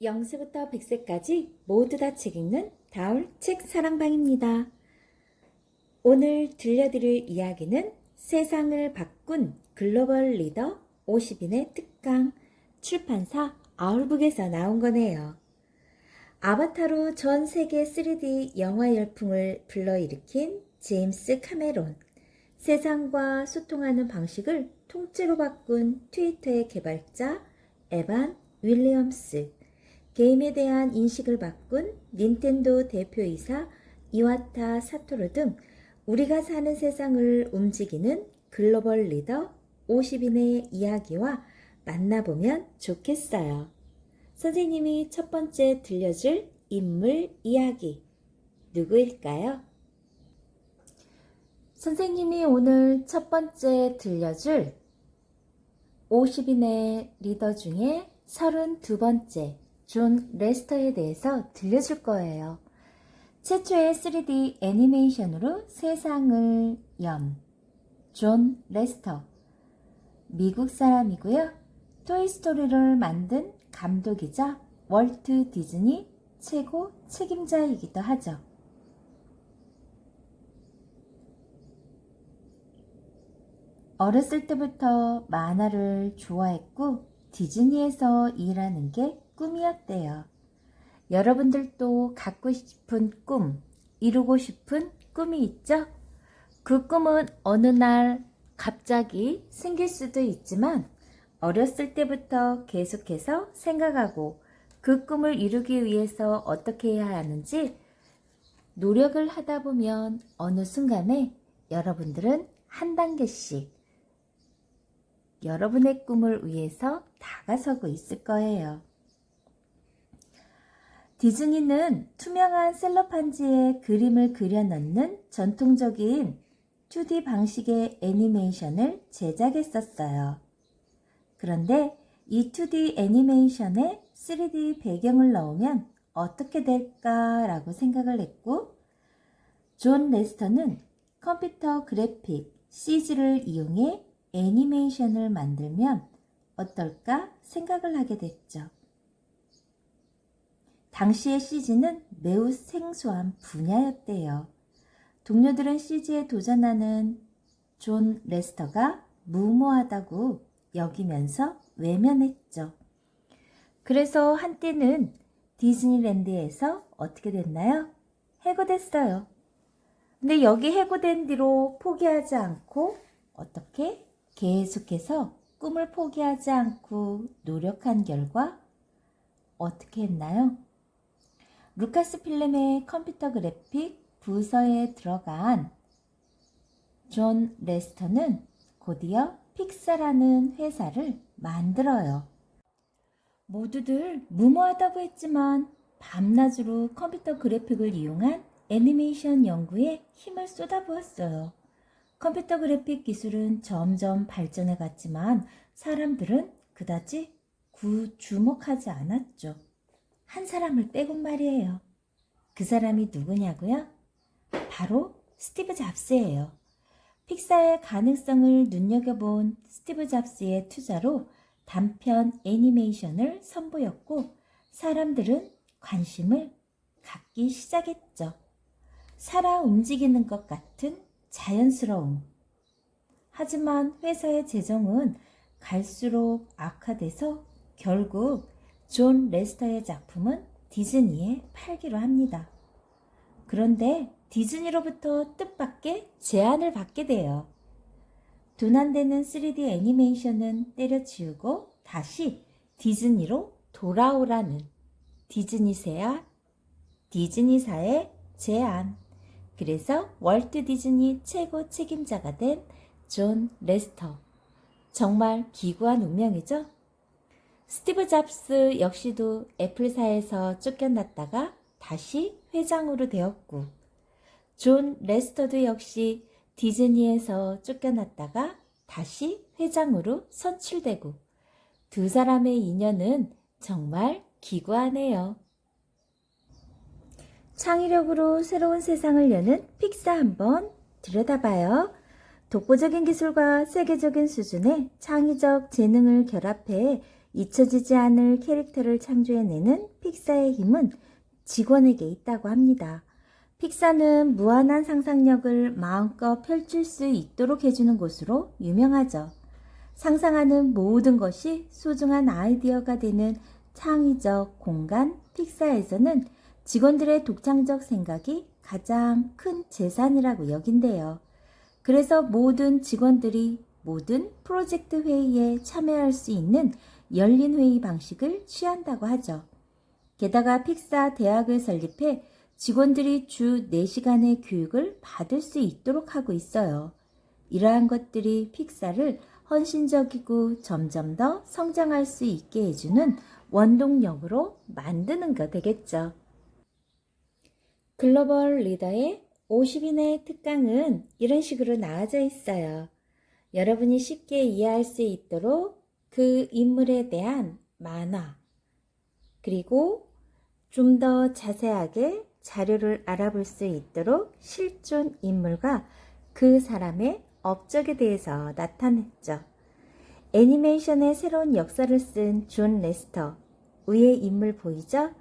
0세부터 100세까지 모두 다 책 읽는 다울 책 사랑방입니다. 오늘 들려드릴 이야기는 세상을 바꾼 글로벌 리더 50인의 특강, 출판사 아울북에서 나온 거네요. 아바타로 전 세계 3D 영화 열풍을 불러일으킨 제임스 카메론, 세상과 소통하는 방식을 통째로 바꾼 트위터의 개발자 에반 윌리엄스, 게임에 대한 인식을 바꾼 닌텐도 대표이사 이와타 사토루 등 우리가 사는 세상을 움직이는 글로벌 리더 50인의 이야기와 만나보면 좋겠어요. 선생님이 첫 번째 들려줄 인물 이야기, 누구일까요? 선생님이 오늘 첫 번째 들려줄 50인의 리더 중에 32번째 존 레스터에 대해서 들려줄 거예요. 최초의 3D 애니메이션으로 세상을 연 존 레스터, 미국 사람이고요. 토이스토리를 만든 감독이자 월트 디즈니 최고 책임자이기도 하죠. 어렸을 때부터 만화를 좋아했고 디즈니에서 일하는 게 꿈이었대요. 여러분들도 갖고 싶은 꿈, 이루고 싶은 꿈이 있죠? 그 꿈은 어느 날 갑자기 생길 수도 있지만 어렸을 때부터 계속해서 생각하고 그 꿈을 이루기 위해서 어떻게 해야 하는지 노력을 하다 보면 어느 순간에 여러분들은 한 단계씩 여러분의 꿈을 위해서 다가서고 있을 거예요. 디즈니는 투명한 셀로판지에 그림을 그려 넣는 전통적인 2D 방식의 애니메이션을 제작했었어요. 그런데 이 2D 애니메이션에 3D 배경을 넣으면 어떻게 될까라고 생각을 했고, 존 레스터는 컴퓨터 그래픽, CG를 이용해 애니메이션을 만들면 어떨까 생각을 하게 됐죠. 당시의 CG는 매우 생소한 분야였대요. 동료들은 CG에 도전하는 존 레스터가 무모하다고 여기면서 외면했죠. 그래서 한때는 디즈니랜드에서 어떻게 됐나요? 해고됐어요. 근데 여기 해고된 뒤로 포기하지 않고 어떻게? 계속해서 꿈을 포기하지 않고 노력한 결과 어떻게 했나요? 루카스 필름의 컴퓨터 그래픽 부서에 들어간 존 레스터는 곧이어 픽사라는 회사를 만들어요. 모두들 무모하다고 했지만 밤낮으로 컴퓨터 그래픽을 이용한 애니메이션 연구에 힘을 쏟아부었어요. 컴퓨터 그래픽 기술은 점점 발전해 갔지만 사람들은 그다지 주목하지 않았죠. 한 사람을 빼곤 말이에요. 그 사람이 누구냐고요? 바로 스티브 잡스예요. 픽사의 가능성을 눈여겨본 스티브 잡스의 투자로 단편 애니메이션을 선보였고 사람들은 관심을 갖기 시작했죠. 살아 움직이는 것 같은 자연스러움. 하지만 회사의 재정은 갈수록 악화돼서 결국 존 레스터의 작품은 디즈니에 팔기로 합니다. 그런데 디즈니로부터 뜻밖의 제안을 받게 돼요. 돈 안 되는 3D 애니메이션은 때려치우고 다시 디즈니로 돌아오라는 디즈니사의 제안. 그래서 월트 디즈니 최고 책임자가 된 존 레스터. 정말 기구한 운명이죠? 스티브 잡스 역시도 애플사에서 쫓겨났다가 다시 회장으로 되었고, 존 레스터도 역시 디즈니에서 쫓겨났다가 다시 회장으로 선출되고, 두 사람의 인연은 정말 기구하네요. 창의력으로 새로운 세상을 여는 픽사 한번 들여다봐요. 독보적인 기술과 세계적인 수준의 창의적 재능을 결합해 잊혀지지 않을 캐릭터를 창조해내는 픽사의 힘은 직원에게 있다고 합니다. 픽사는 무한한 상상력을 마음껏 펼칠 수 있도록 해주는 곳으로 유명하죠. 상상하는 모든 것이 소중한 아이디어가 되는 창의적 공간 픽사에서는 직원들의 독창적 생각이 가장 큰 재산이라고 여긴대요. 그래서 모든 직원들이 모든 프로젝트 회의에 참여할 수 있는 열린 회의 방식을 취한다고 하죠. 게다가 픽사 대학을 설립해 직원들이 주 4시간의 교육을 받을 수 있도록 하고 있어요. 이러한 것들이 픽사를 헌신적이고 점점 더 성장할 수 있게 해주는 원동력으로 만드는 거 되겠죠. 글로벌 리더의 50인의 특강은 이런 식으로 나와져 있어요. 여러분이 쉽게 이해할 수 있도록 그 인물에 대한 만화, 그리고 좀 더 자세하게 자료를 알아볼 수 있도록 실존 인물과 그 사람의 업적에 대해서 나타냈죠. 애니메이션의 새로운 역사를 쓴 존 레스터, 위에 인물 보이죠?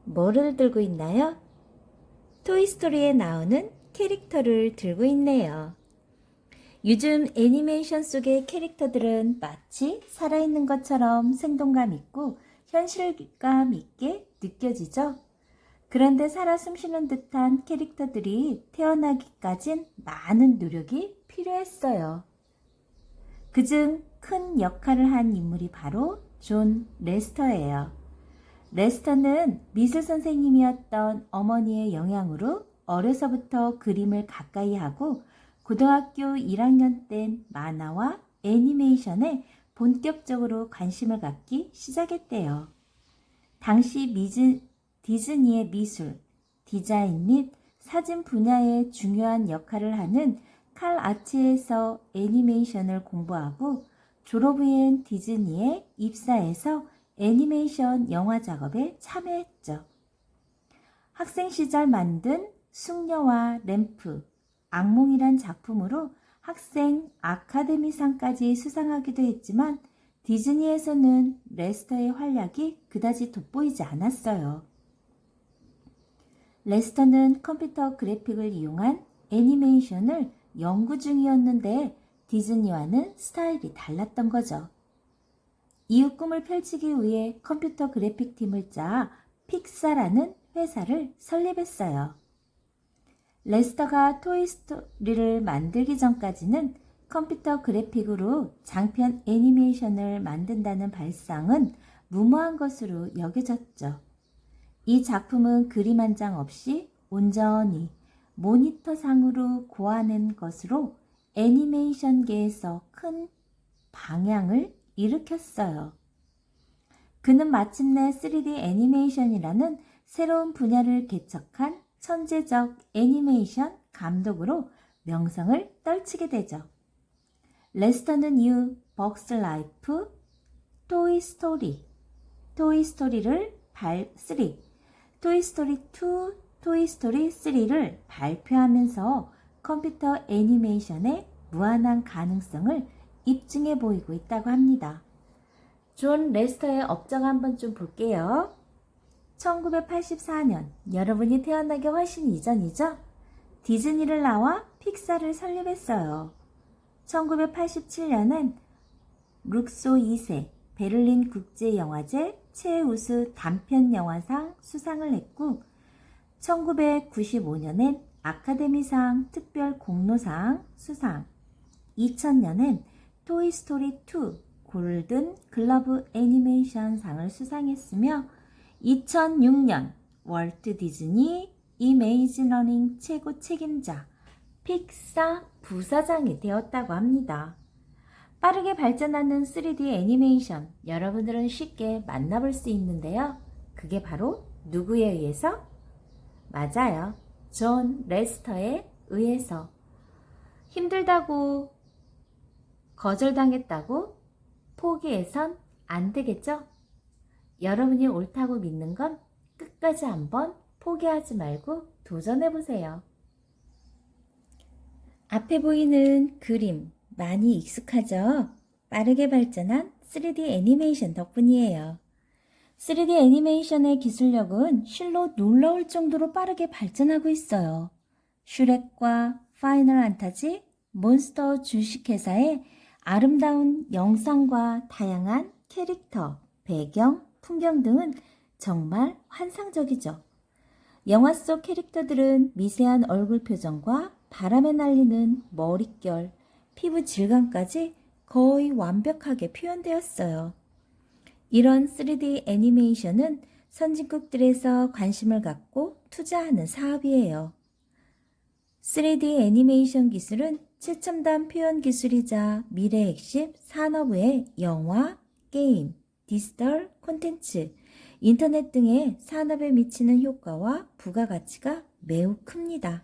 뭐를 들고 있나요? 토이스토리에 나오는 캐릭터를 들고 있네요. 요즘 애니메이션 속의 캐릭터들은 마치 살아있는 것처럼 생동감 있고 현실감 있게 느껴지죠? 그런데 살아 숨쉬는 듯한 캐릭터들이 태어나기까진 많은 노력이 필요했어요. 그중 큰 역할을 한 인물이 바로 존 레스터예요. 레스터는 미술 선생님이었던 어머니의 영향으로 어려서부터 그림을 가까이 하고 고등학교 1학년 땐 만화와 애니메이션에 본격적으로 관심을 갖기 시작했대요. 당시 디즈니의 미술, 디자인 및 사진 분야에 중요한 역할을 하는 칼 아츠에서 애니메이션을 공부하고 졸업 후엔 디즈니에 입사해서 애니메이션 영화 작업에 참여했죠. 학생 시절 만든 숙녀와 램프, 악몽이란 작품으로 학생 아카데미상까지 수상하기도 했지만 디즈니에서는 레스터의 활약이 그다지 돋보이지 않았어요. 레스터는 컴퓨터 그래픽을 이용한 애니메이션을 연구 중이었는데 디즈니와는 스타일이 달랐던 거죠. 이후 꿈을 펼치기 위해 컴퓨터 그래픽 팀을 짜 픽사라는 회사를 설립했어요. 레스터가 토이스토리를 만들기 전까지는 컴퓨터 그래픽으로 장편 애니메이션을 만든다는 발상은 무모한 것으로 여겨졌죠. 이 작품은 그림 한 장 없이 온전히 모니터상으로 고아낸 것으로 애니메이션계에서 큰 방향을 일으켰어요. 그는 마침내 3D 애니메이션이라는 새로운 분야를 개척한 천재적 애니메이션 감독으로 명성을 떨치게 되죠. 레스터는 이후 벅스 라이프, 토이스토리, 토이스토리 2, 토이스토리 3를 발표하면서 컴퓨터 애니메이션의 무한한 가능성을 입증해 보이고 있다고 합니다. 존 레스터의 업적 한번 좀 볼게요. 1984년, 여러분이 태어나기 훨씬 이전이죠? 디즈니를 나와 픽사를 설립했어요. 1987년엔 룩소 2세 베를린 국제영화제 최우수 단편영화상 수상을 했고 1995년엔 아카데미상 특별 공로상 수상, 2000년엔 토이스토리 2 골든 글러브 애니메이션 상을 수상했으며 2006년 월트 디즈니 이메이지너닝 최고 책임자 픽사 부사장이 되었다고 합니다. 빠르게 발전하는 3D 애니메이션 여러분들은 쉽게 만나볼 수 있는데요. 그게 바로 누구에 의해서? 맞아요. 존 레스터에 의해서. 힘들다고 거절당했다고 포기해선 안 되겠죠? 여러분이 옳다고 믿는 건 끝까지 한번 포기하지 말고 도전해보세요. 앞에 보이는 그림 많이 익숙하죠? 빠르게 발전한 3D 애니메이션 덕분이에요. 3D 애니메이션의 기술력은 실로 놀라울 정도로 빠르게 발전하고 있어요. 슈렉과 파이널 판타지, 몬스터 주식회사의 아름다운 영상과 다양한 캐릭터, 배경, 풍경 등은 정말 환상적이죠. 영화 속 캐릭터들은 미세한 얼굴 표정과 바람에 날리는 머릿결, 피부 질감까지 거의 완벽하게 표현되었어요. 이런 3D 애니메이션은 선진국들에서 관심을 갖고 투자하는 사업이에요. 3D 애니메이션 기술은 최첨단 표현 기술이자 미래 핵심 산업의 영화, 게임, 디지털 콘텐츠, 인터넷 등의 산업에 미치는 효과와 부가가치가 매우 큽니다.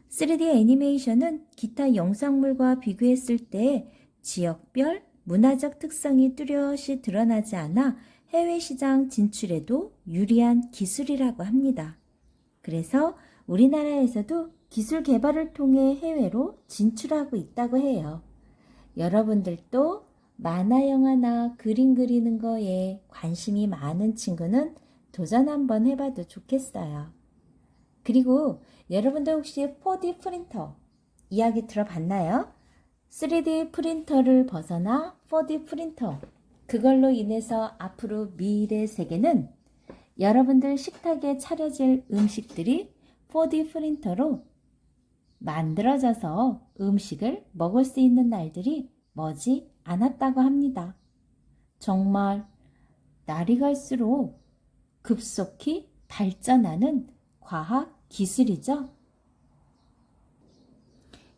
3D 애니메이션은 기타 영상물과 비교했을 때 지역별 문화적 특성이 뚜렷이 드러나지 않아 해외 시장 진출에도 유리한 기술이라고 합니다. 그래서 우리나라에서도 기술 개발을 통해 해외로 진출하고 있다고 해요. 여러분들도 만화 영화나 그림 그리는 거에 관심이 많은 친구는 도전 한번 해봐도 좋겠어요. 그리고 여러분들 혹시 4D 프린터 이야기 들어봤나요? 3D 프린터를 벗어나 4D 프린터, 그걸로 인해서 앞으로 미래 세계는 여러분들 식탁에 차려질 음식들이 4D 프린터로 만들어져서 음식을 먹을 수 있는 날들이 머지 않았다고 합니다. 정말 날이 갈수록 급속히 발전하는 과학 기술이죠.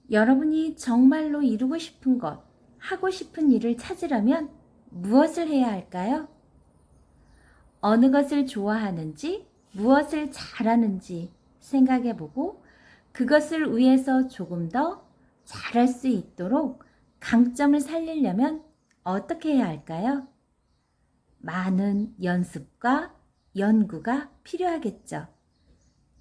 여러분이 정말로 이루고 싶은 것, 하고 싶은 일을 찾으려면 무엇을 해야 할까요? 어느 것을 좋아하는지, 무엇을 잘하는지 생각해보고 그것을 위해서 조금 더 잘할 수 있도록 강점을 살리려면 어떻게 해야 할까요? 많은 연습과 연구가 필요하겠죠.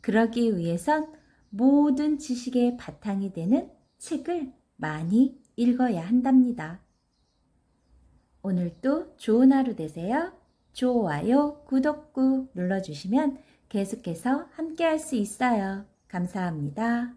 그러기 위해선 모든 지식의 바탕이 되는 책을 많이 읽어야 한답니다. 오늘도 좋은 하루 되세요. 좋아요, 구독 꾹 눌러주시면 계속해서 함께 할 수 있어요. 감사합니다.